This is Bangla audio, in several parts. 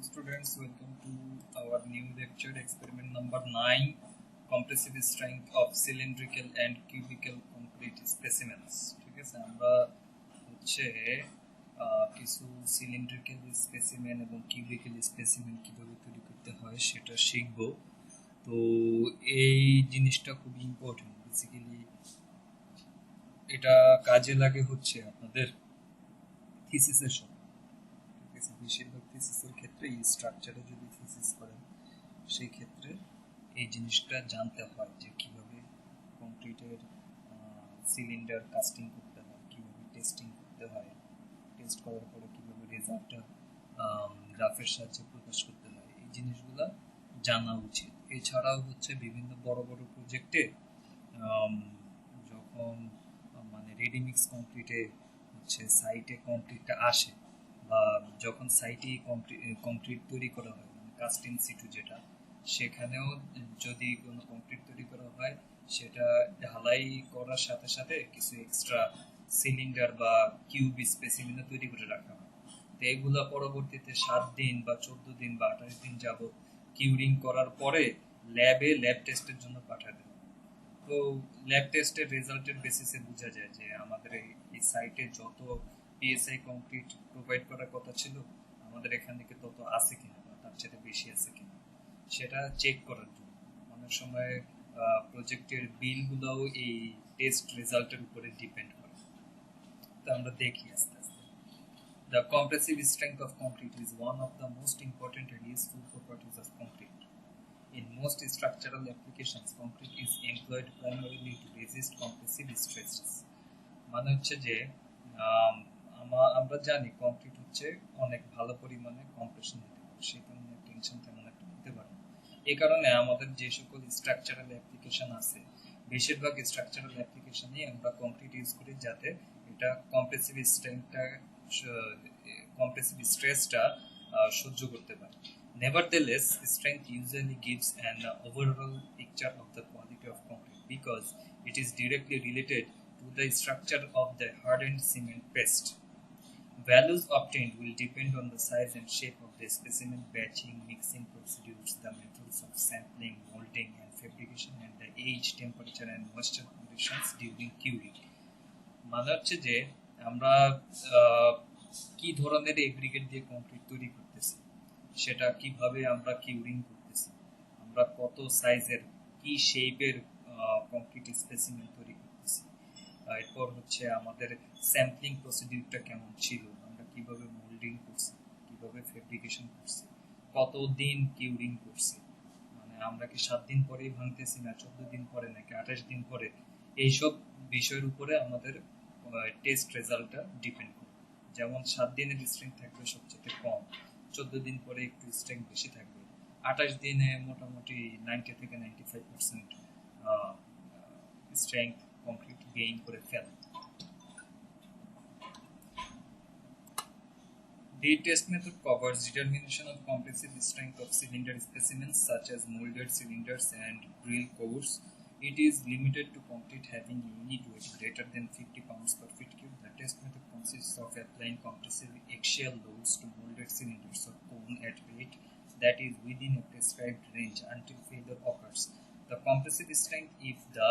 students, welcome to our new lecture, experiment number 9, compressive strength of cylindrical and cubical concrete specimens. ঠিক আছে, আমরা হচ্ছে কিছু সিলিন্ড্রিক্যাল স্পেসিমেন এবং কিউবিক্যাল স্পেসিমেন কিভাবে তৈরি করতে হয় সেটা শিখব। তো এই জিনিসটা খুব ইম্পর্টেন্ট, বেসিক্যালি এটা কাজে লাগে হচ্ছে আপনাদের থিসিসের সময়। বেশিরভাগ থিসিসের ক্ষেত্রে এই স্ট্রাকচারে যদি থিসিস করেন সেই ক্ষেত্রে এই জিনিসটা জানতে হয় যে কিভাবে কংক্রিটের সিলিন্ডার কাস্টিং করতে হয়, কিভাবে টেস্টিং করতে হয়, টেস্ট করার পরে কিভাবে রেজাল্টটা গ্রাফের সাহায্যে প্রকাশ করতে হয়, এই জিনিসগুলো জানা উচিত। এছাড়াও হচ্ছে বিভিন্ন বড় বড় প্রজেক্টে যখন মানে রেডিমিক্স কংক্রিটে হচ্ছে সাইটে কংক্রিটটা আসে বা যখন সাইটে কংক্রিট তৈরি করা হয়, মানে কাস্টিং সিটু যেটা, সেখানেও যদি কোনো কংক্রিট তৈরি করা হয় সেটা ঢালাই করার সাথে সাথে কিছু এক্সট্রা সিলিন্ডার বা কিউব স্পেসিমেনও তৈরি করে রাখা হয়। তো এগুলো পরবর্তীতে 7 দিন বা 14 দিন বা 28 দিন যাবত কিউরিং করার পরে ল্যাব টেস্টের জন্য পাঠায় দেওয়া। তো ল্যাব টেস্টের রেজাল্টের বেসিসে বোঝা যায় যে আমাদের এই সাইটে যত পিএসআই কংক্রিট প্রোভাইড করার কথা ছিল আমাদের এখান থেকে তত আছে কিনা বা তার চেয়ে বেশি আছে কিনা সেটা চেক করার জন্য। অনেক সময় প্রজেক্টের বিলগুলোও এই টেস্ট রেজাল্টের উপরে ডিপেন্ড করে। তো আমরা দেখি আস্তে আস্তে। The compressive strength of concrete is one of the most important and useful properties of concrete. In most structural applications, concrete is employed primarily to resist compressive stresses. মানে হচ্ছে যে আমরা জানি কংক্রিট হচ্ছে অনেক ভালো পরিমাণে কম্প্রেশন দিতে পারে, সেই কারণে টেনশন তেমন একটা নিতে পারে না। এই কারণে আমাদের যে সকল স্ট্রাকচারাল অ্যাপ্লিকেশন আছে বেশিরভাগ স্ট্রাকচারাল অ্যাপ্লিকেশনেই আমরা কংক্রিট ইউজ করি যাতে এটা কম্প্রেসিভ স্ট্রেসটা সহ্য করতে পারে। Nevertheless, strength usually gives an overall picture of the quality of concrete because it is directly related to the structure of the hardened cement paste. Values obtained will depend on the size and shape of the specimen, batching, mixing procedures, the methods of sampling, molding, and fabrication, and the age, temperature, and moisture conditions during curing. মানে হচ্ছে যে আমরা কি ধরনের এগ্রিগেট দিয়ে কংক্রিট তৈরি করতেছি, সেটা কিভাবে আমরা কিউরিং করতেছি, আমরা কত সাইজের কি শেপের কংক্রিট স্পেসিমেন তৈরি করতেছি, এরপর হচ্ছে আমাদের স্যাম্পলিং প্রসিডিউরটা কেমন ছিল, আমরা কিভাবে মোল্ডিং করছি, কিভাবে ফেব্রিকেশন করছি, কতদিন কিউরিং করছি, মানে আমরা কি 7 দিন পরেই ভাঙতেছি না 14 দিন পরে নাকি 28 দিন পরে, এইসব বিষয়ের উপরে আমাদের টেস্ট রেজাল্টটা ডিপেন্ড করে। যেমন 7 দিনের স্ট্রেংথ থাকবে সবচেয়ে কম, 14 দিন পরে একটু স্ট্রেংথ বেশি থাকবে, 28 দিনে মোটামুটি 90 থেকে 95% স্ট্রেংথ কংক্রিট গেইন করে ফেলে। The test method covers determination of compressive strength of cylinder specimens such as molded cylinders and drill cores. It is limited to concrete having a unit weight greater than 50 pounds per feet cube. The test method consists of applying compressive axial loads to molded cylinders or cone at rate that is within a prescribed range until failure occurs. The compressive strength, if the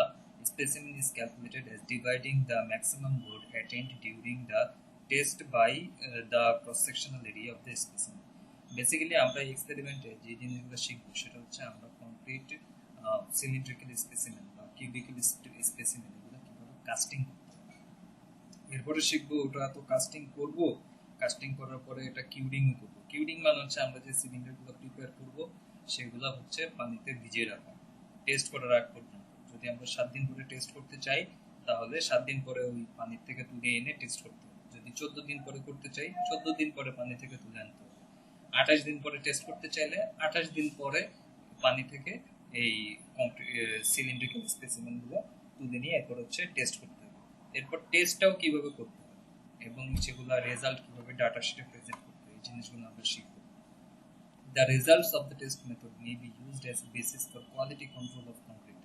specimen is calculated as dividing the maximum load attained during the test by the cross-sectional area of the specimen. Basically আমরা এক্সপেরিমেন্টে যে জিনিসগুলো শিখব সেটা হচ্ছে আমরা কংক্রিট সিলিন্ড্রিক্যাল স্পেসিমেন বা কিউবিক্যাল স্পেসিমেন এগুলো কিভাবে কাস্টিং করতে হবে। এরপরে শিখবো ওটা তো কাস্টিং করব, কাস্টিং করার পরে এটা কিউরিংও করব। কিউরিং মানে হচ্ছে আমরা যে সিলিন্ডারগুলো প্রিপেয়ার করব সেগুলো হচ্ছে পানিতে ভিজিয়ে রাখা টেস্ট করার আগ পর্যন্ত। যদি আমরা 7 দিন পরে টেস্ট করতে চাই তাহলে 7 দিন পরে ওই পানির থেকে তুলে এনে টেস্ট করতে হবে। যদি 14 দিন পরে করতে চাই 14 দিন পরে পানি থেকে তুলে আনতে হবে। 28 দিন পরে টেস্ট করতে চাইলে 28 দিন পরে পানি থেকে এই সিলিন্ড্রিক্যাল স্পেসিমেনগুলো তুলে নিয়ে এরপর হচ্ছে টেস্ট করতে হবে। এরপর টেস্টটাও কিভাবে করতে হবে এবং সেগুলো রেজাল্ট কিভাবে ডাটা শিটে প্রেজেন্ট করতে হবে, এই জিনিসগুলো আমরা শিখব। The results of the test method may be used as a basis for quality control of concrete,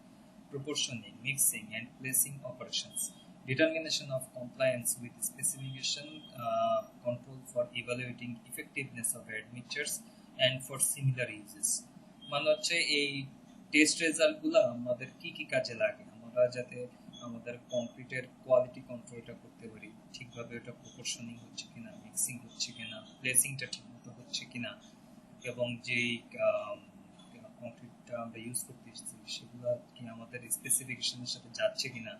proportioning, mixing, and placing operations, determination of compliance with specification control for evaluating effectiveness of admixtures, and for similar uses মানে হচ্ছে এই টেস্ট রেজাল্টগুলো আমাদের কি কি কাজে লাগে আমরা যাতে আমাদের কংক্রিটের কোয়ালিটি কন্ট্রোলটা করতে পারি ঠিকভাবে ওটা প্রপোর্শনিং হচ্ছে কিনা মিক্সিং হচ্ছে কিনা প্লেসিংটা ঠিকমতো হচ্ছে কিনা এবং যে কংক্রিটটা আমরা ইউজ করতেছি সেগুলো কি আমাদের স্পেসিফিকেশনের সাথে যাচ্ছে কিনা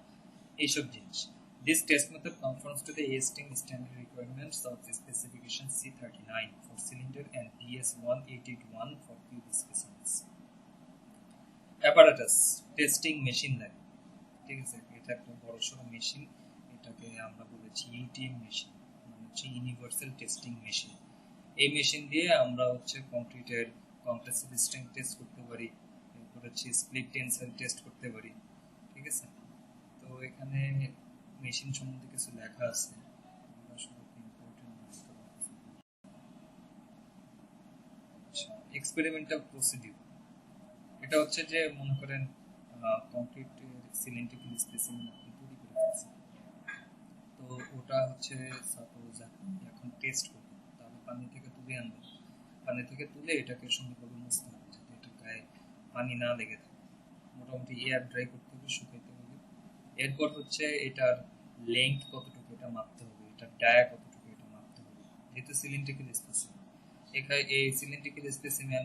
এইসব জিনিস This test method conforms to the ASTM standard requirements of the specification C39 for cylinder and BS 1881 for tube specimens. Apparatus testing machine লাগে ঠিক আছে এটা একটা বড় সড়ো মেশিন এটাকে আমরা বলেছি ইউটিএম মেশিন মানে হচ্ছে ইউনিভার্সাল টেস্টিং মেশিন এই মেশিন দিয়ে আমরা হচ্ছে কংক্রিটের কম্প্রেসিভ স্ট্রেংথ টেস্ট করতে পারি এরপর হচ্ছে স্প্লিট টেনসাইল টেস্ট করতে পারি ঠিক আছে তো এখানে মেশিন সম্বন্ধে কিছু লেখা আছে এক্সপেরিমেন্টাল প্রসিডিউর এটা হচ্ছে যে মনে করেন কংক্রিট সিলিন্ড্রিক্যাল স্পেসিমেন আপনি তৈরি করে ফেলছেন তো ওটা হচ্ছে সাপোজ আপনি এখন টেস্ট করবেন তাহলে পানি থেকে তুলে আনবেন পানি থেকে তুলে এটাকে সুন্দরভাবে মুছতে হবে যাতে এটা গায়ে পানি না লেগে থাকে মোটামুটি এয়ার ড্রাই করতে হবে শুকাইতে হবে এরপর হচ্ছে এটার লেংথ কতটুকু এটা মাপতে হবে এটার ডায়া কতটুকু এটা মাপতে হবে যেহেতু সিলিন্ড্রিক্যাল স্পেসিমেন এখানে এই সিলিন্ড্রিক্যাল স্পেসিমেন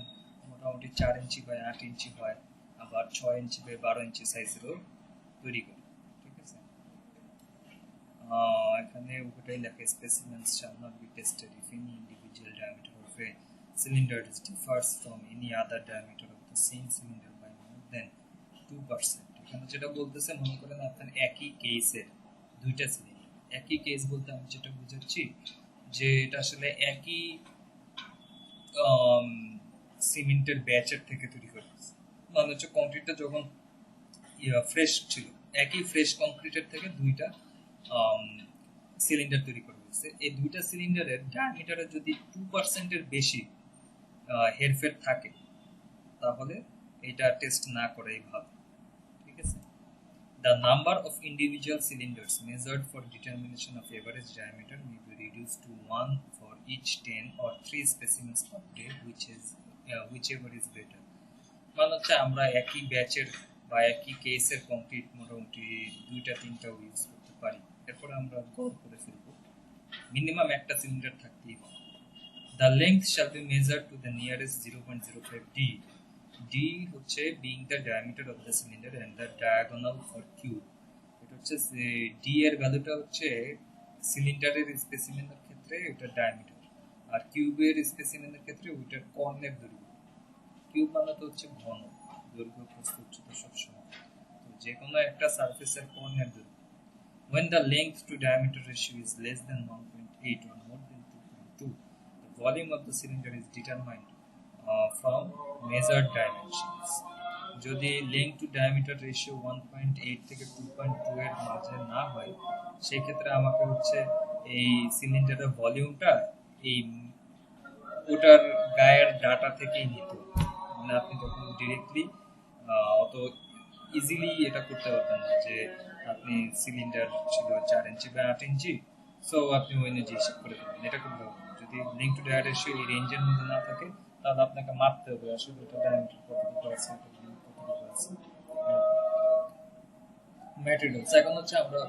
মোটামুটি 4 ইঞ্চি বাই 8 ইঞ্চি হয় আবার 6 ইঞ্চি বাই 12 ইঞ্চি সাইজেরও তৈরি করে ঠিক আছে এখানে উপরেই লেখা specimens shall not be tested if any individual diameter of a cylinder differs from any other diameter of the same cylinder by more than 2%. এখানে যেটা বলতেছে মনে করেন আপনার একই কেসের দুইটা সিলিন্ডার একই কেস বলতে আমি যেটা বুঝাচ্ছি যে এটা আসলে একই সিমেন্টের ব্যাচের থেকে তৈরি করেছে মানে হচ্ছে কংক্রিটটা যখন ফ্রেশ ছিল একই ফ্রেশ কংক্রিটের থেকে দুইটা সিলিন্ডার তৈরি করা হয়েছে এই দুইটা সিলিন্ডারের ডায়ামিটারে যদি 2% এর বেশি হেরফের থাকে তাহলে এটা টেস্ট না করাই ভালো ঠিক আছে The number of individual cylinders measured for determination of average diameter may be reduced to 1 for each 10 or 3 specimens per day, whichever is better. মানে হচ্ছে আমরা একই ব্যাচের বা একই কেসের কংক্রিট মোটামুটি দুইটা তিনটাও ইউজ করতে পারি এরপর আমরা গড় করে ফেলবো মিনিমাম একটা সিলিন্ডার থাকতেই হবে The length shall be measured to the nearest 0.05 d. D হচ্ছে being the diameter of the cylinder and the diagonal for cube. এটা হচ্ছে D এর ভ্যালুটা হচ্ছে সিলিন্ডারের স্পেসিমেনের ক্ষেত্রে এটা ডায়ামিটার আর কিউবের স্পেসিমেনের ক্ষেত্রে ওইটার কর্ণের দৈর্ঘ্য কিউব মানে তো হচ্ছে ঘন দৈর্ঘ্য প্রস্থ উচ্চতা সব সমান তো যে কোনো একটা সারফেসের কর্ণের দৈর্ঘ্য when the length to diameter ratio is less than 1.8 or more than 2.2 the volume of the cylinder is determined from measured dimensions যদি length to diameter ratio 1.8 থেকে 2.2 এর মাঝে না হয় সেই ক্ষেত্রে আমাকে হচ্ছে এই সিলিন্ডারের ভলিউমটা এই ওটার গায়ের ডাটা থেকেই নিতে হবে মানে আপনি তখন ডিরেক্টলি অত ইজিলি এটা করতে পারবেন না যে আপনি সিলিন্ডার ছিল 4 ইঞ্চি বা 8 ইঞ্চি সো আপনি ওই অনুযায়ী হিসাব করে দেবেন এটা করতে হবে যদি লিঙ্ক টু ডায়ার রেশিও এই রেঞ্জের মধ্যে না থাকে তাহলে আপনাকে মাপতে হবে আসলে এটা ডায়ামিটার কতটুকু আছে কতটুকু আছে ম্যাটেরিয়ালস এখন হচ্ছে আমরা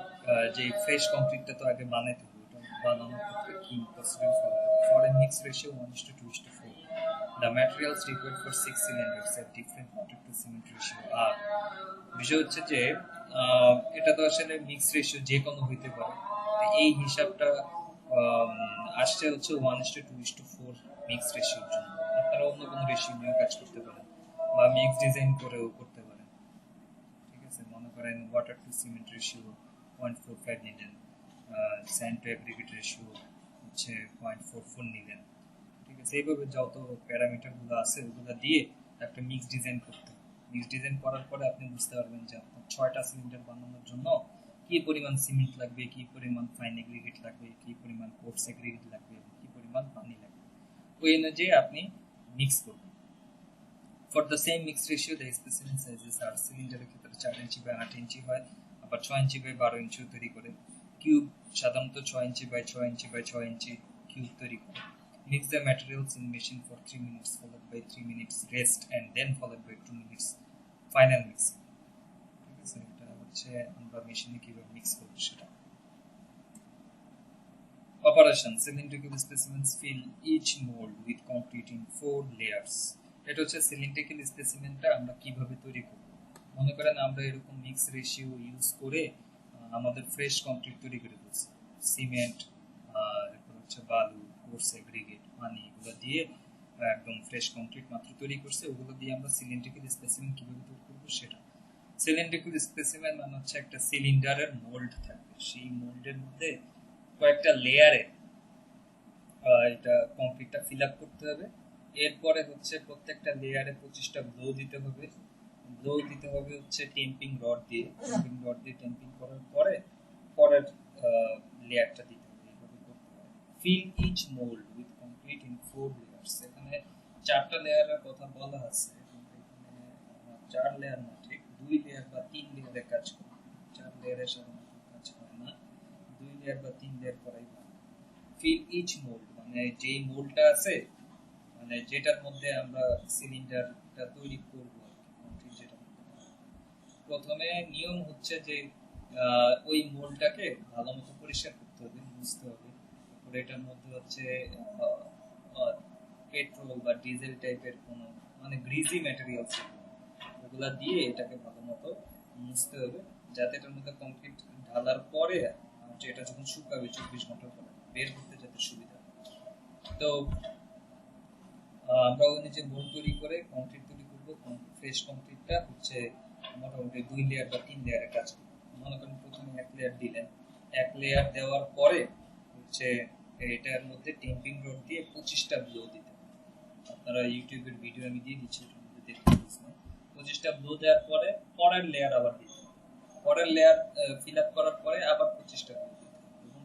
যে ফ্রেশ কংক্রিটটা তো আগে বানাইতে হবে ওটা বানানোর ক্ষেত্রে কি প্রসিডিউর ফলো করব for a mix ratio 1:2:4 the materials required for 6 cylinders at different water to cement ratio are বিষয় হচ্ছে যে এটা তো আসলে মিক্স রেশিও যে কোনো হইতে পারে এই হিসাবটা আসছে হচ্ছে 1:2:4 মিক্স রেশিওর জন্য আপনারা অন্য কোনো রেশিও নিয়েও কাজ করতে পারেন বা মিক্স ডিজাইন করেও করতে পারেন ঠিক আছে মনে করেন ওয়াটার টু সিমেন্ট রেশিও 0.45 নিলেন স্যান্ড টু অ্যাগ্রিগেট রেশিও হচ্ছে 0.44 নিলেন ঠিক আছে এইভাবে যত প্যারামিটারগুলো আছে ওগুলো দিয়ে একটা মিক্স ডিজাইন করতে হবে মিক্স ডিজাইন করার পরে আপনি বুঝতে পারবেন যে আপনার 6টা সিলিন্ডার বানানোর জন্য কি পরিমাণ সিমেন্ট লাগবে কি পরিমাণ ফাইন এগ্রিগেট লাগবে কি পরিমাণ কোর্স এগ্রিগেট লাগবে কি পরিমাণ পানি লাগবে ওই অনুযায়ী আপনি মিক্স করবেন for the same mix ratio the specimen sizes আর সিলিন্ডারের ক্ষেত্রে 4 ইঞ্চি বাই 8 ইঞ্চি হয় আবার 6 ইঞ্চি বাই 12 ইঞ্চিও তৈরি করে কিউব সাধারণত 6 inch by 6 inch by 6 inch cube তৈরি করে Mix the materials in machine for 3 minutes followed by 3 minutes rest and then followed by 2 minutes final mixing. ঠিক আছে, এটা হচ্ছে আমরা মেশিনে কিভাবে মিক্স করব সেটা। Operation: cylindrical specimens fill each mold with concrete in 4 layers. এটা হচ্ছে সিলিন্ড্রিক্যাল স্পেসিমেনটা আমরা কিভাবে তৈরি করব। মনে করেন আমরা এরকম মিক্স রেশিও ইউজ করে আমাদের ফ্রেশ কংক্রিট তৈরি করে ফেলছি। সিমেন্ট, এরপর হচ্ছে বালু, কোর্স এগ্রিগেট, পানি, এগুলো দিয়ে একদম ফ্রেশ কংক্রিট মাত্র তৈরি করছে। ওগুলো দিয়ে আমরা সিলিন্ড্রিক্যাল স্পেসিমেন কিভাবে তৈরি করব সেটা। সিলিন্ড্রিক্যাল স্পেসিমেন মানে হচ্ছে একটা সিলিন্ডারের মোল্ড থাকবে, সেই মোল্ডের মধ্যে কয়েকটা লেয়ারে এটা কংক্রিটটা ফিল আপ করতে হবে। এরপরে হচ্ছে প্রত্যেকটা লেয়ারে 25টা ব্লো দিতে হবে। ব্লো দিতে হবে হচ্ছে টেম্পিং রড দিয়ে। টেম্পিং রড দিয়ে টেম্পিং করার পরে পরের লেয়ারটা দিতে হবে। এইভাবে করতে হবে। Fill each mould with concrete in 4 layers. এখানে 4টা লেয়ারের কথা বলা আছে, কিন্তু এখানে 4 লেয়ার না, ঠিক 2 লেয়ার বা 3 লেয়ারে কাজ করে। 4 লেয়ারে সাধারণত কাজ হয় না, 2 লেয়ার বা 3 লেয়ার করাই ভালো। ফিল ইচ মোল্ড মানে যে মোল্ডটা আছে, মানে যেটার মধ্যে আমরা সিলিন্ডারটা তৈরি করব, কংক্রিট যেটা। প্রথমে নিয়ম হচ্ছে যে ওই মোল্ডটাকে ভালোমতো পরিষ্কার করতে হবে, মুছতে হবে। তারপরে এটার মধ্যে হচ্ছে পেট্রোল বা ডিজেল টাইপের কোনো মানে গ্রিজি ম্যাটেরিয়ালস ওগুলা দিয়ে এটাকে ভালোমতো মুছতে হবে, যাতে এটার মধ্যে কংক্রিট ঢালার পরে এটা যখন শুকাবে 24 ঘন্টা পরে বের করতে যাতে সুবিধা। তো আমরা ওই নিচে মোল্ড তৈরি করে কংক্রিট তৈরি করব। ফ্রেশ কংক্রিটটা হচ্ছে মোটামুটি 2 লেয়ার বা 3 লেয়ারে কাজ করবে। মনে করেন প্রথমে 1 লেয়ার দিলেন, 1 লেয়ার দেওয়ার পরে হচ্ছে এটার মধ্যে টেম্পিং রড দিয়ে 25টা ব্লো দিতে হবে। আপনারা ইউটিউবের ভিডিও আমি দিয়ে দিচ্ছি, এটার মধ্যে দেখতে পাচ্ছেন। 25টা ব্লো দেওয়ার পরে পরের লেয়ার আবার দিতে হবে। পরের লেয়ার ফিল আপ করার পরে আবার 25টা ব্লো দিতে হবে। এবং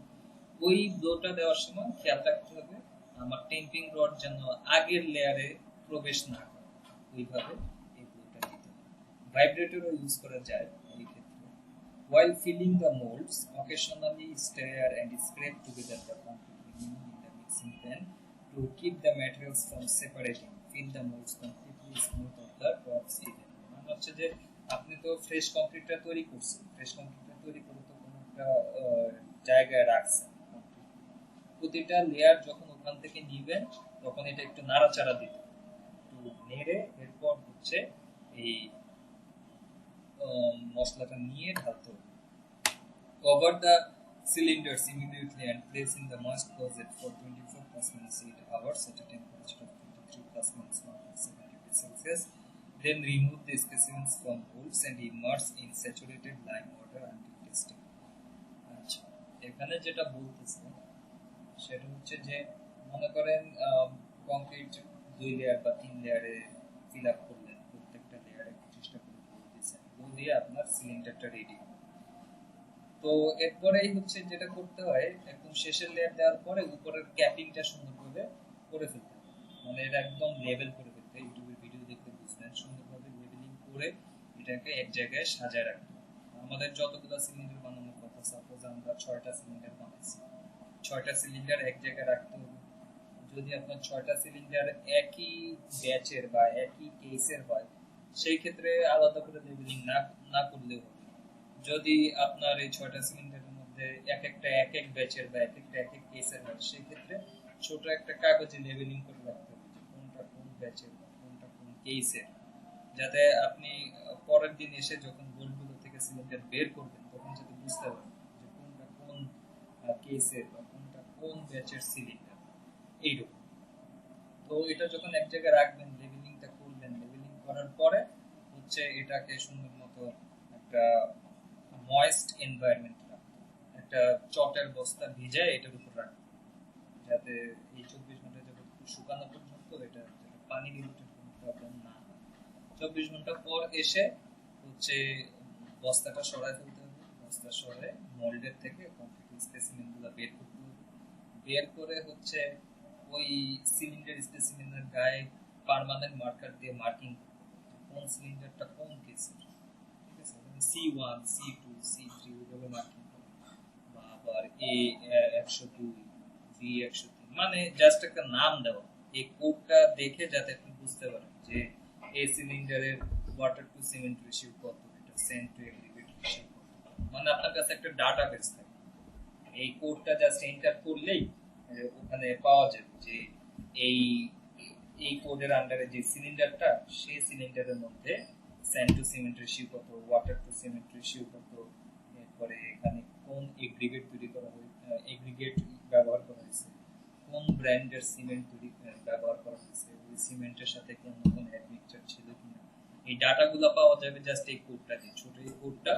ওই ব্লোটা দেওয়ার সময় খেয়াল রাখতে হবে আমার টেম্পিং রড যেন আগের লেয়ারে প্রবেশ না করে, ওইভাবে এই ব্লোটা দিতে হবে। ভাইব্রেটরও ইউজ করা যায় এই ক্ষেত্রে। While filling the molds, occasionally stir and scrape together the concrete remaining in the mixing pan to keep the materials from separating. Fill the molds completely smooth of the tops even. মানে হচ্ছে যে আপনি তো ফ্রেশ কংক্রিটটা তৈরি করছেন, ফ্রেশ কংক্রিটটা তৈরি করে তো কোনো একটা জায়গায় রাখছেন। প্রতিটা লেয়ার যখন ওখান থেকে নিবেন তখন এটা একটু নাড়াচাড়া দিতে, একটু নেড়ে এরপর হচ্ছে এই মশলাটা নিয়ে ঢালতে হবে। Cover the cylinders immediately and place in the moist closet for 24 plus minus 8 hours at a temperature of 23 plus minus 1.7 degrees Celsius. Then remove the specimens from molds and immerse in saturated lime water until testing. আচ্ছা, এখানে যেটা বলতেছে সেটা হচ্ছে যে মনে করেন কংক্রিট 2 লেয়ার বা 3 লেয়ারে ফিল আপ করলেন, প্রত্যেকটা লেয়ারে 25টা করে ব্লো দিয়েছেন, ব্লো দিয়ে আপনার সিলিন্ডারটা রেডি। তো এরপরেই হচ্ছে যেটা করতে হয়, একদম শেষের লেয়ার দেওয়ার পরে উপরের ক্যাপিংটা সুন্দরভাবে করে ফেলতে হবে, মানে এটা একদম লেভেল করে ফেলতে। ইউটিউবের ভিডিও দেখতে বুঝবেন, সুন্দরভাবে লেভেলিং করে এটাকে এক জায়গায় সাজায় রাখতে হবে। আমাদের যতগুলো সিলিন্ডার বানানোর কথা, সাপোজ আমরা 6টা সিলিন্ডার বানাইছি, 6টা সিলিন্ডার এক জায়গায় রাখতে হবে। যদি আপনার 6টা সিলিন্ডার একই ব্যাচের বা একই কেসের হয়, সেই ক্ষেত্রে আলাদা করে লেভেলিং না করলেও হবে। যদি আপনার এই 6টা সিলিন্ডারের মধ্যে এক একটা এক এক ব্যাচের বা এক একটা এক এক কেসের হয়, সেই ক্ষেত্রে ছোট একটা কাগজে লেভেলিং করে রাখতে হবে যে কোনটা কোন ব্যাচের বা কোনটা কোন কেসের, যাতে আপনি পরের দিন এসে যখন বোল্টগুলো থেকে সিলিন্ডার বের করবেন তখন যাতে বুঝতে পারেন যে কোনটা কোন কেসের বা কোনটা কোন ব্যাচের সিলিন্ডার। এইরকম। তো এটা যখন এক জায়গায় রাখবেন, লেভেলিংটা করলেন, লেভেলিং করার পরে হচ্ছে এটাকে সুন্দর মতো একটা ময়েস্ট এনভায়রনমেন্ট রাখতে, একটা চটের বস্তা ভিজায় এটার উপর রাখতে, যাতে এই 24 ঘন্টা যাবত শুকানো পর্যন্ত এটা পানি রিলেটেড কোনো প্রবলেম না হয়। 24 ঘন্টা পর এসে হচ্ছে বস্তাটা সরাই ফেলতে হবে। বস্তা সরাই মোল্ডের থেকে কংক্রিট স্পেসিমেনগুলো বের করতে হবে। বের করে হচ্ছে ওই সিলিন্ডার স্পেসিমেনের গায়ে পার্মানেন্ট মার্কার দিয়ে মার্কিং করতে হবে কোন সিলিন্ডারটা কোন কেসের। ঠিক আছে, C1 C2 C3 ওইভাবে মার্কিং করবে, বা আবার A102 V103 মানে জাস্ট একটা নাম দেওয়া, এই কোডটা দেখে যাতে আপনি বুঝতে পারেন যে এই সিলিন্ডারের ওয়াটার টু সিমেন্ট রেশিও কত, এটা সেন্ট টু এগ্রিগেট রেশিও কত, মানে আপনার কাছে একটা ডাটাবেস থাকে। এই কোডটা জাস্ট এন্টার করলেই ওখানে পাওয়া যাবে যে এই এই কোডের আন্ডারে যে সিলিন্ডারটা, সেই সিলিন্ডারের মধ্যে স্যান্ড টু সিমেন্ট রেশিও কত, ওয়াটার টু সিমেন্ট রেশিও কত, এরপরে এখানে কোন এগ্রিগেট তৈরি করা হয়েছে, এগ্রিগেট ব্যবহার করা হয়েছে, কোন ব্র্যান্ডের সিমেন্ট তৈরি ব্যবহার করা হয়েছে, ওই সিমেন্টের সাথে কোন কোন অ্যাডমিক্সচার ছিল কিনা, এই ডাটাগুলো পাওয়া যাবে জাস্ট এই কোডটা দিয়ে। ছোট এই কোডটা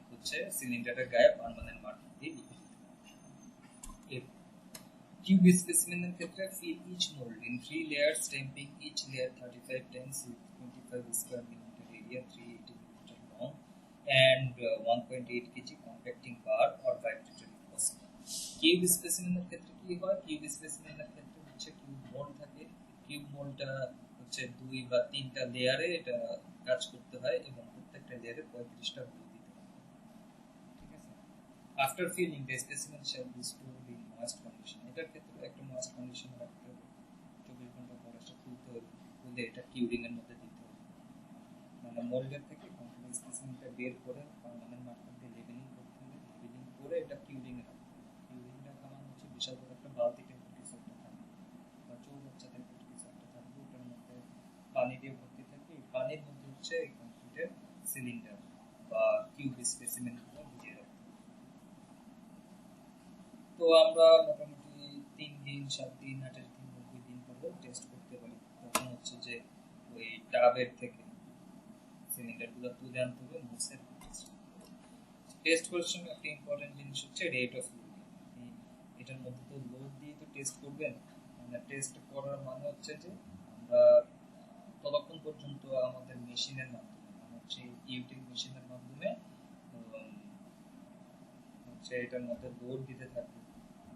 হচ্ছে সিলিন্ডারের গায়ে পার্মানেন্ট মার্ক দিয়ে লিখে দিতে হবে। Cube specimen এর ক্ষেত্রে fill each mold in 3 layers, stamping each layer 35 times with 25 square millimeter area, 380 millimeter long, and 1.8 kg compacting bar or vibratory post. Cube specimen এর ক্ষেত্রে কি হয়? Cube specimen এর ক্ষেত্রে হচ্ছে cube mold থাকে। Cube moldটা হচ্ছে 2 বা 3টা লেয়ারে এটা কাজ করতে হয় এবং প্রত্যেকটা লেয়ারে 35টা হোল দিতে হয়। ঠিক আছে? After filling, the specimen shall be stored in moist condition. এটার ক্ষেত্রে একটা moist condition রাখতে হবে, 24 ঘন্টা পরে সেটা খুলতে হবে, খুলে এটা কিউরিং এর মধ্যে দিতে হবে। মানে মোল্ডের থেকে কমপ্লিট স্পেসিমেনটা বের করে পার্মানেন্ট মার্কার দিয়ে লেবেলিং করতে হবে, লেবেলিং করে এটা কিউরিং এ রাখতে হবে। কিউরিং রাখা মানে হচ্ছে বিশাল বড় একটা বালতি টাইপের কিছু একটা থাকবে বা চৌবাচ্চা টাইপের কিছু একটা থাকবে, ওটার মধ্যে পানি দিয়ে ভর্তি থাকবে। এই পানির মধ্যে হচ্ছে এই কমপ্লিটের সিলিন্ডার বা কিউব স্পেসিমেন গুলো ভিজিয়ে রাখতে হবে। তো আমরা মোটামুটি 3 দিন 7 দিন 28 দিন 90 দিন পরে টেস্ট করতে পারি। তখন হচ্ছে যে ওই টাবের থেকে সিলিন্ডারগুলো তুলে আনতে হবে, মুছে টেস্ট করার সময় একটা ইম্পর্টেন্ট জিনিস হচ্ছে রেট অফ লোডিং। এটার মধ্যে তো লোড দিয়ে তো টেস্ট করবেন, মানে টেস্ট করার মানে হচ্ছে যে আমরা ততক্ষণ পর্যন্ত আমাদের মেশিনের মাধ্যমে, মানে হচ্ছে ইউটিং মেশিনের মাধ্যমে হচ্ছে এটার মধ্যে লোড দিতে থাকবে।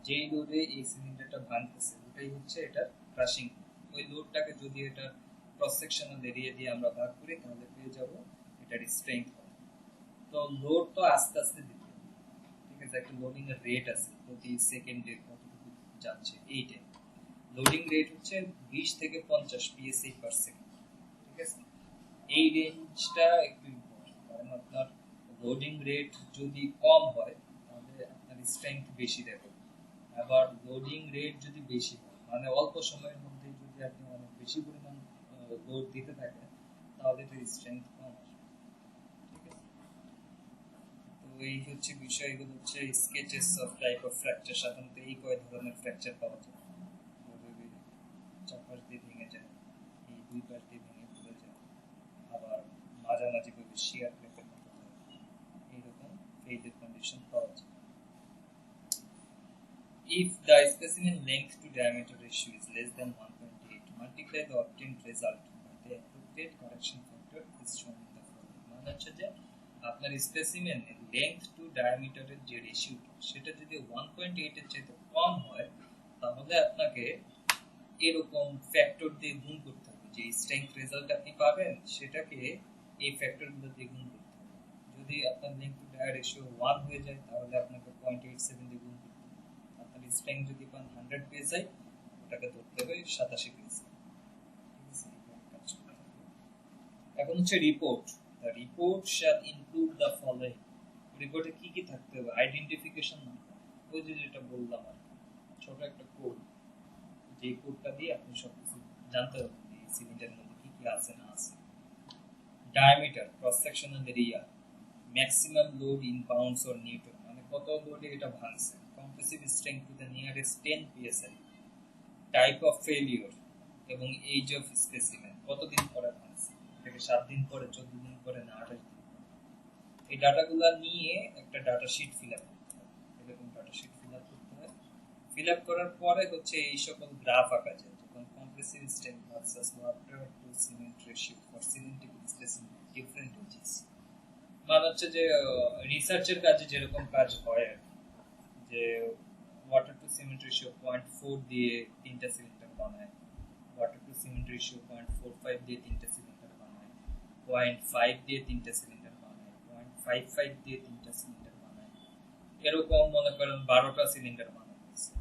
যেই লোডে এই সিলিন্ডারটা ভাঙতেছে ওটাই হচ্ছে এটা ক্রাশিং। ওই লোডটাকে যদি এটা ক্রস সেকশনাল এরিয়া দিয়ে আমরা ভাগ করি তাহলে পেয়ে যাব এটার স্ট্রেংথ। তো লোড তো আস্তে আস্তে দিতে হবে, ঠিক আছে? একটা লোডিং এর রেট আছে, প্রতি সেকেন্ডে কতটুকু যাচ্ছে এইটা। লোডিং রেট হচ্ছে 20 থেকে 50 পিএসআই পার সেকেন্ড, ঠিক আছে? এই রেঞ্জটা একটু ইম্পর্টেন্ট, কারণ আপনার লোডিং রেট যদি কম হয় তাহলে আপনার স্ট্রেংথ বেশি দেবে। আবার লোডিং রেট যদি বেশি হয়, মানে অল্প সময়ের মধ্যে যদি আপনি অনেক বেশি পরিমাণ লোড দিতে থাকেন তাহলে তো স্ট্রেংথ কম আসবে। ঠিক আছে? তো এই হচ্ছে বিষয়, এগুলো হচ্ছে sketches of type of fracture. সাধারণত এই কয় ধরনের ফ্র্যাকচার পাওয়া যায়। চারপাশ দিয়ে ভেঙে যায়, এই দুই পাশ দিয়ে ভেঙে পড়ে যায়, আবার মাঝামাঝি ভাবে শিয়ার ক্র্যাকের মতো হয়, এইরকম ফেইলিয়ার কন্ডিশন পাওয়া যায়। If the specimen length to diameter ratio is less than 1.8, multiply the obtained result by the appropriate correction factor is shown in the following. মানে হচ্ছে যে আপনার স্পেসিমেনের লেংথ টু ডায়ামিটারের যে রেশিওটা সেটা যদি 1.8 এর চাইতে কম হয় তাহলে আপনাকে এরকম ফ্যাক্টর দিয়ে গুণ করতে হবে। যে স্ট্রেংথ রেজাল্ট আপনি পাবেন সেটাকে এই ফ্যাক্টরগুলো দিয়ে গুণ করতে হবে। যদি আপনার লেংথ টু ডায়া রেশিও 1 হয়ে যায় তাহলে আপনাকে 0.87 দিয়ে গুণ করতে হবে। আপনার স্ট্রেংথ যদি পান 100 পেয়ে যায় ওটাকে ধরতে হবে 87 পেয়ে যায়। এখন হচ্ছে report. The report shall include the following. রিপোর্টে কি কি থাকতে হবে? আইডেন্টিফিকেশন নাম্বার, ওই যে যেটা বললাম আর ছোট একটা কোড, যে কোডটা দিয়ে আপনি সবকিছু জানতে পারবেন যে সিলিন্ডারের মধ্যে কি কি আছে না আছে। Diameter, cross sectional area, maximum load in pounds or Newton, মানে কত লোডে এটা ভাঙছে। Compressive strength to the nearest 10 psi, type of failure এবং এজ অফ স্পেসিমেন, কতদিন পরে ভাঙছে, থেকে 7 দিন পরে, 14 দিন পরে না 28 দিন পরে। এই ডাটাগুলো নিয়ে একটা ডাটা শিট ফিল আপ করতে হয়। এরকম ডাটা শিট ফিল আপ করতে হয়। ফিল আপ করার পরে হচ্ছে এই সকল গ্রাফ আঁকা যায়, যখন compressive strength versus water to cement ratio for cementic specimen different ages. মানে হচ্ছে যে রিসার্চের কাজে যেরকম কাজ হয় আর যে ওয়াটার টু সিমেন্ট রেশিও 0.4 দিয়ে 3টা সিলিন্ডার বানায়, ওয়াটার টু সিমেন্ট রেশিও 0.45 দিয়ে 3টা সিলিন্ডার বানায়, 0.5 দিয়ে 3টা সিলিন্ডার বানায়, 0.55 দিয়ে 3টা সিলিন্ডার বানায়, এরকম মনে করেন 12টা সিলিন্ডার বানানো হয়েছে।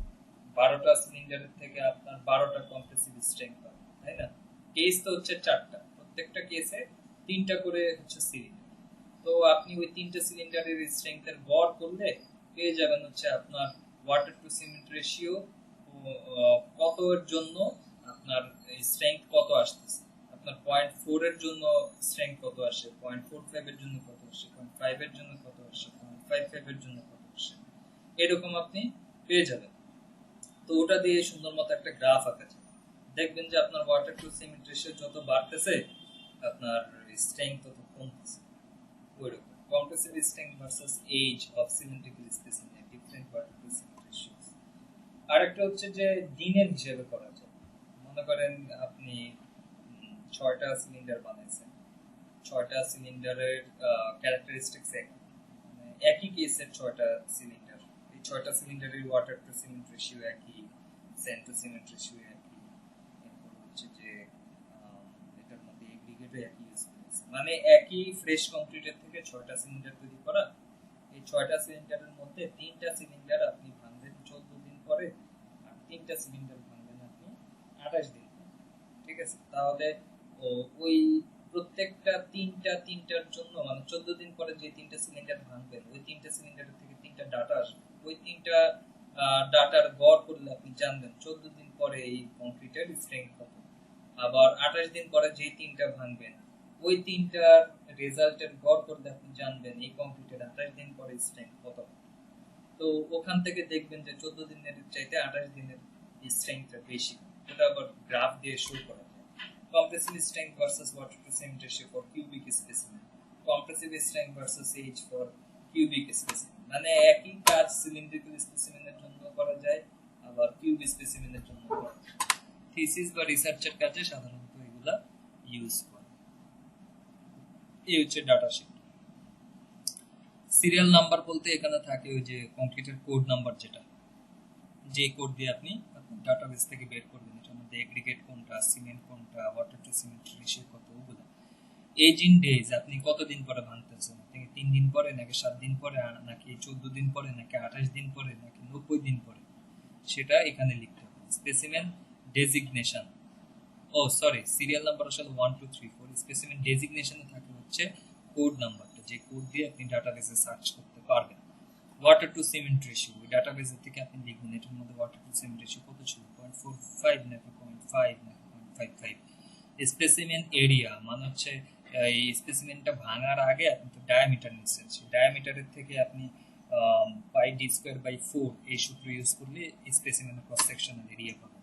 12টা সিলিন্ডারের থেকে আপনার 12টা কম্প্রেসিভ স্ট্রেংথ পাবেন, তাই না? কেস তো হচ্ছে 4টা, প্রত্যেকটা কেসে 3টা করে হচ্ছে সিলিন্ডার। তো আপনি ওই 3টে সিলিন্ডারের স্ট্রেংথের গড় করলে পেয়ে যাবেন হচ্ছে আপনার ওয়াটার টু সিমেন্ট রেশিও কত এর জন্য আপনার স্ট্রেংথ কত আসতেছে। আপনার 0.4 এর জন্য স্ট্রেংথ কত আসে, 0.45 এর জন্য কত আসে, 0.5 এর জন্য কত আসে, 0.55 এর জন্য কত আসে, এরকম আপনি পেয়ে যাবেন। তো ওটা দিয়ে সুন্দর মতো একটা গ্রাফ আঁকা যায়। দেখবেন যে আপনার ওয়াটার টু সিমেন্ট রেশিও যত বাড়তেছে আপনার স্ট্রেংথ তত কমতেছে। ওইরকম compressive strength versus age of cylindrical specimen, different water to cement ratios. আরেকটা হচ্ছে যে দিনের হিসেবে করা যায়। মনে করেন আপনি 6টা সিলিন্ডার বানাইছেন, 6টা সিলিন্ডারের ক্যারেক্টারিস্টিক্স একই, মানে একই কেসের 6টা সিলিন্ডার, এই 6টা সিলিন্ডারের ওয়াটার টু সিমেন্ট রেশিও একই, স্যান্ড টু সিমেন্ট রেশিও একই, এরপর হচ্ছে যে এটার মধ্যে এগ্রিগেটও একই ইউজ করেছে, মানে একই ফ্রেশ কংক্রিটের থেকে 6টা সিলিন্ডার তৈরি করা। এই 6টা সিলিন্ডারের মধ্যে 3টা সিলিন্ডার আপনি ভাঙবেন 14 দিন পরে, আর 3টা সিলিন্ডার ভাঙবেন আপনি 28 দিন পরে। ঠিক আছে, তাহলে ওই প্রত্যেকটা তিনটার জন্য মানে 14 দিন পরে যে 3টা সিলিন্ডার ভাঙবেন ওই 3টা সিলিন্ডারের থেকে 3টা ডাটা আসবে। ওই 3টা ডাটার গড় করলে আপনি জানবেন 14 দিন পরে এই কংক্রিটের স্ট্রেংথ কত। আবার 28 দিন পরে যে 3টা ভাঙবেন ওই 3টার রেজাল্টের গড় করলে আপনি জানবেন এই কংক্রিটের 28 দিন পরে স্ট্রেংথ কত। তো ওখান থেকে দেখবেন যে 14 দিনের চাইতে 28 দিনের স্ট্রেংথটা বেশি। এটা আবার গ্রাফ দিয়ে শো করা যায়। compressive strength versus water to cement ratio for cubic specimen, compressive strength versus age for cubic specimen, মানে একই কাজ সিলিন্ড্রিক্যাল স্পেসিমেনের জন্য করা যায় আবার কিউব স্পেসিমেনের জন্য করা যায়। থিসিস বা রিসার্চের কাজে সাধারণত এগুলা ইউজ করে। এই হচ্ছে ডাটা শিট। সিরিয়াল নাম্বার বলতে এখানে থাকে ওই যে কংক্রিটের কোড নাম্বার, যেটা যে কোড দিয়ে আপনি ডাটাবেস থেকে বের করবেন এটার মধ্যে এগ্রিগেট কোনটা, সিমেন্ট কোনটা, ওয়াটার টু সিমেন্ট রেশিও কত, ওগুলো। এজ ইন ডেজ, আপনি কতদিন পরে ভাঙতেছেন, আপনি 3 দিন পরে নাকি 7 দিন পরে নাকি 14 দিন পরে নাকি 28 দিন পরে নাকি 90 দিন পরে, সেটা এখানে লিখতে হবে। স্পেসিমেন ডেজিগনেশন, ও সরি সিরিয়াল নাম্বার আসলে 1 2 3 4, স্পেসিমেন ডেজিগনেশনে থাকে হচ্ছে কোড নাম্বারটা, যে কোড দিয়ে আপনি ডাটাবেসে সার্চ করতে পারবেন। ওয়াটার টু সিমেন্ট রেশিও, ওই ডাটাবেসের থেকে আপনি লিখবেন এটার মধ্যে ওয়াটার টু সিমেন্ট রেশিও কত ছিল, 0.45 নাকি 0.5 নাকি 0.55। স্পেসিমেন এরিয়া মানে হচ্ছে এই স্পেসিমেনটা ভাঙার আগে আপনি তো ডায়ামিটার নিচ্ছেন, সেই ডায়ামিটারের থেকে আপনি পাই ডি স্কোয়ার বাই 4 এই সূত্র ইউজ করলে স্পেসিমেনের ক্রস সেকশনাল এরিয়া পাবেন।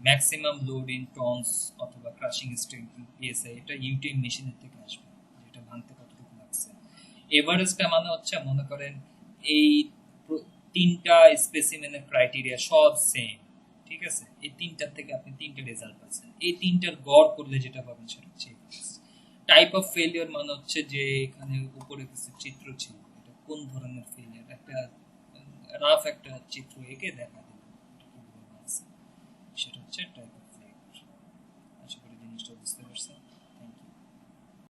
ম্যাক্সিমাম লোড ইন টনস অথবা ক্রাশিং স্ট্রেংথ পিএসআই, এটা ইউটিএম মেশিনের থেকে আসবে, যেটা ভাঙতে কতটুকু লাগছে। এভারেজটা মানে হচ্ছে মনে করেন এই 3টা স্পেসিমেনের ক্রাইটেরিয়া সব সেম, ঠিক আছে, এই 3টার থেকে আপনি 3টা রেজাল্ট পাচ্ছেন, এই 3টার গড় করলে যেটা পাবেন সেটা হচ্ছে টাইপ অফ ফেলিওর, মানে হচ্ছে যে এখানে উপরে কিছু চিত্র ছিল, এটা কোন ধরনের ফেলিওর, একটা রাফ একটা চিত্র এঁকে দেখা দিল সেটা হচ্ছে টাইপ অফ ফেলিওর। আশা করি জিনিসটা বুঝতে পারছেন।